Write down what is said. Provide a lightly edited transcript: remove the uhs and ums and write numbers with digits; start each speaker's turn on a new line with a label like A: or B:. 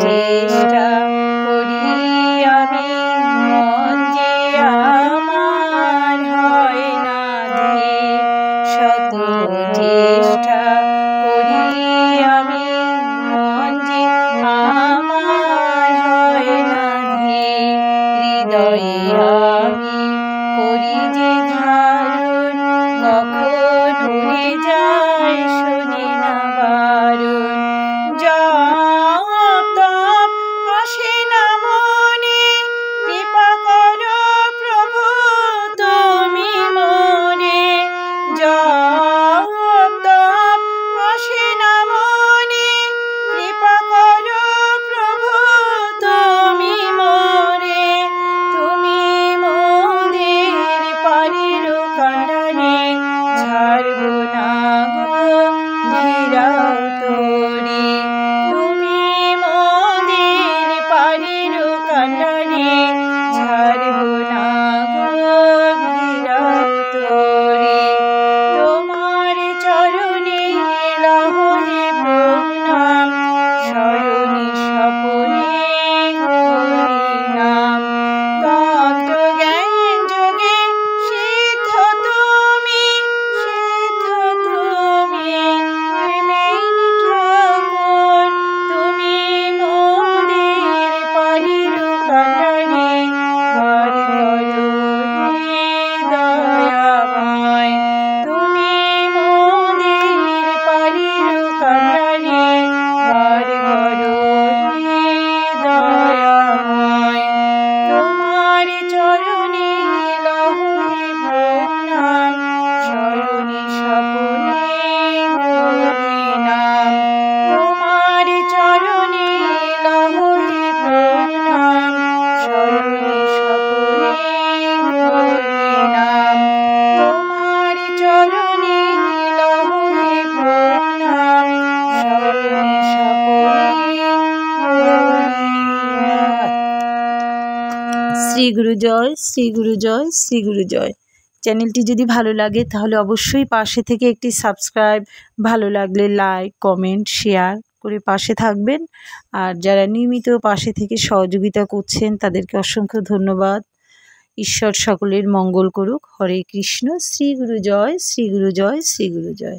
A: চেষ্টা করি আমি, মন যে আমার হয় না ধীর। শত চেষ্টা করি আমি, মন যে আমার হয় না ধীর। হৃদয়ে আমি করি যে ধারণ, কখন উড়ে যায় শুনি না বারণ। জপ তপ আসে না মনে, কৃপা করো প্রভু তুমি মনে। জপ তপ আসে না মনে, কৃপা করো প্রভু তুমি মনে। তুমি মোদের পারের কাঁটানে, ছাড়ব না গো ধীরাও তোরে। তুমি মোদের পারের কাঁটানে, ছাড়ব না গো ধীরাও তোরে। তোমার চরণে লহরে প্রণাম, শয়নে স্বপনে করি নাম। তত্ত্ব জ্ঞান যোগে সিদ্ধ তুমি, সিদ্ধ তুমি প্রেমের ঠাকুর। তুমি মোদের পারের কাঁটানে, ঘর করো হে দয়াময়। তুমি মোদের পারের কাঁটানে, ঘর করো হে দয়াময়। তোমার চরণে লহরে প্রণাম, শয়নে স্বপনে করি নাম। তোমার চরণে লহরে প্রণাম, শয়নে স্বপনে করি নাম। তোমার চরণে লহরে প্রণাম, শয়নে স্বপনে করি নাম। শ্রী গুরু জয়, শ্রী গুরু জয়, শ্রী গুরু জয়। চ্যানেলটি যদি ভালো লাগে তাহলে অবশ্যই পাশে থেকে একটি সাবস্ক্রাইব, ভালো লাগলে লাইক, কমেন্ট, শেয়ার করে পাশে থাকবেন। আর যারা নিয়মিত পাশে থেকে সহযোগিতা করছেন তাদেরকে অসংখ্য ধন্যবাদ। ঈশ্বর সকলের মঙ্গল করুক। হরে কৃষ্ণ। শ্রী গুরু জয়, শ্রী গুরু জয়, শ্রী গুরু জয়।